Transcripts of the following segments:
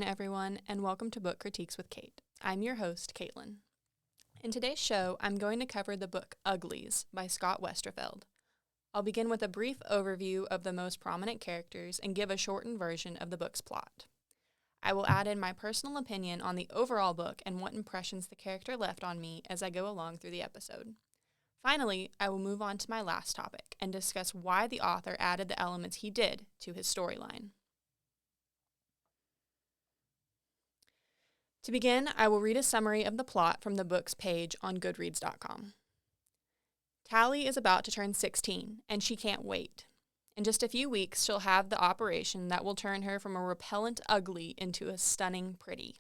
Everyone, and welcome to Book Critiques with Cait. I'm your host, Caitlin. In today's show, I'm going to cover the book Uglies by Scott Westerfeld. I'll begin with a brief overview of the most prominent characters and give a shortened version of the book's plot. I will add in my personal opinion on the overall book and what impressions the character left on me as I go along through the episode. Finally, I will move on to my last topic and discuss why the author added the elements he did to his storyline. To begin, I will read a summary of the plot from the book's page on Goodreads.com. Tally is about to turn 16, and she can't wait. In just a few weeks, she'll have the operation that will turn her from a repellent ugly into a stunning pretty.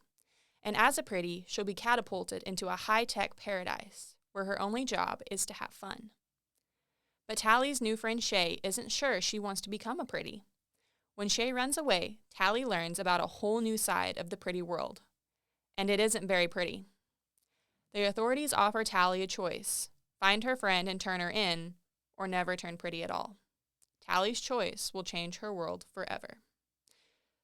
And as a pretty, she'll be catapulted into a high-tech paradise, where her only job is to have fun. But Tally's new friend Shay isn't sure she wants to become a pretty. When Shay runs away, Tally learns about a whole new side of the pretty world. And it isn't very pretty. The authorities offer Tally a choice: find her friend and turn her in, or never turn pretty at all. Tally's choice will change her world forever.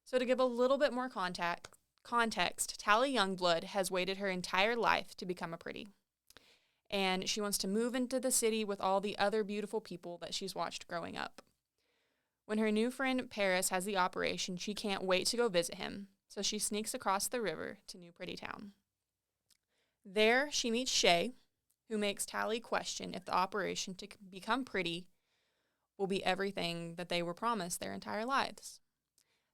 So to give a little bit more context, Tally Youngblood has waited her entire life to become a pretty. And she wants to move into the city with all the other beautiful people that she's watched growing up. When her new friend Paris has the operation, she can't wait to go visit him. So she sneaks across the river to New Pretty Town. There, she meets Shay, who makes Tally question if the operation to become pretty will be everything that they were promised their entire lives.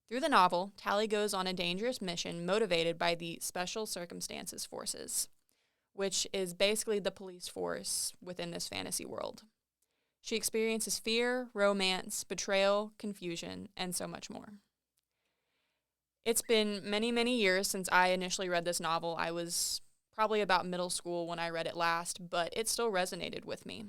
Through the novel, Tally goes on a dangerous mission motivated by the Special Circumstances Forces, which is basically the police force within this fantasy world. She experiences fear, romance, betrayal, confusion, and so much more. It's been many, many years since I initially read this novel. I was probably about middle school when I read it last, but it still resonated with me.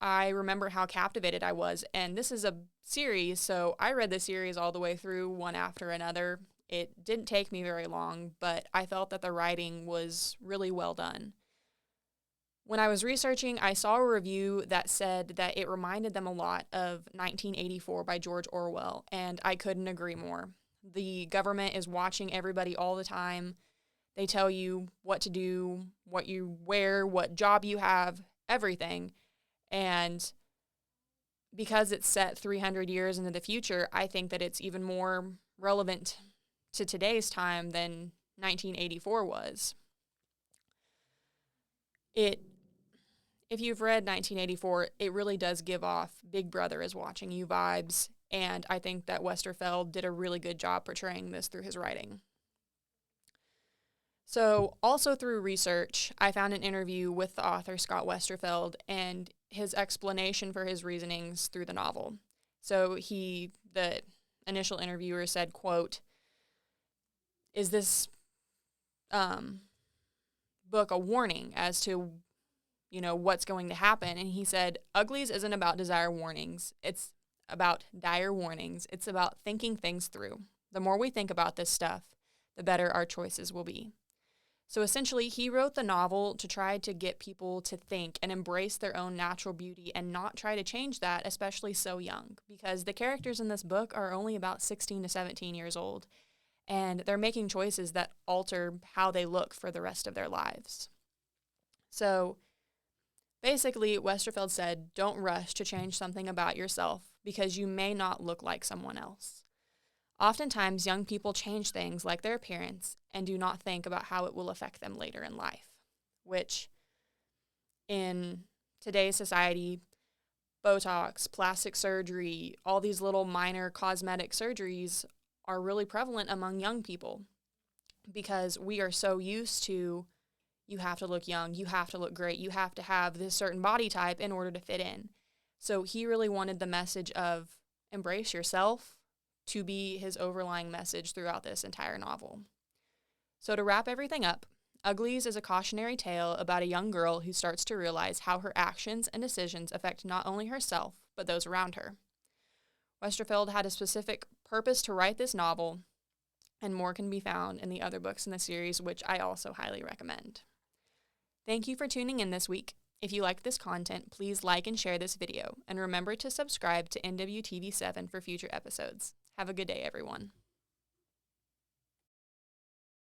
I remember how captivated I was, and this is a series, so I read the series all the way through, one after another. It didn't take me very long, but I felt that the writing was really well done. When I was researching, I saw a review that said that it reminded them a lot of 1984 by George Orwell, and I couldn't agree more. The government is watching everybody all the time. They tell you what to do, what you wear, what job you have, everything. And because it's set 300 years into the future, I think that it's even more relevant to today's time than 1984 was. If you've read 1984, it really does give off Big Brother is watching you vibes, and I think that Westerfeld did a really good job portraying this through his writing. So, also through research, I found an interview with the author Scott Westerfeld and his explanation for his reasonings through the novel. So the initial interviewer said, quote, "Is this book a warning as to what's going to happen?" And he said, "Uglies isn't about dire warnings. It's about dire warnings. It's about thinking things through. The more we think about this stuff, the better our choices will be." So essentially, he wrote the novel to try to get people to think and embrace their own natural beauty and not try to change that, especially so young, because the characters in this book are only about 16 to 17 years old, and they're making choices that alter how they look for the rest of their lives. So basically, Westerfeld said, don't rush to change something about yourself because you may not look like someone else. Oftentimes, young people change things like their appearance and do not think about how it will affect them later in life, which in today's society, Botox, plastic surgery, all these little minor cosmetic surgeries are really prevalent among young people because we are so used to you have to look young, you have to look great, you have to have this certain body type in order to fit in. So he really wanted the message of embrace yourself to be his overlying message throughout this entire novel. So to wrap everything up, Uglies is a cautionary tale about a young girl who starts to realize how her actions and decisions affect not only herself, but those around her. Westerfeld had a specific purpose to write this novel, and more can be found in the other books in the series, which I also highly recommend. Thank you for tuning in this week. If you liked this content, please like and share this video, and remember to subscribe to NWTV7 for future episodes. Have a good day, everyone.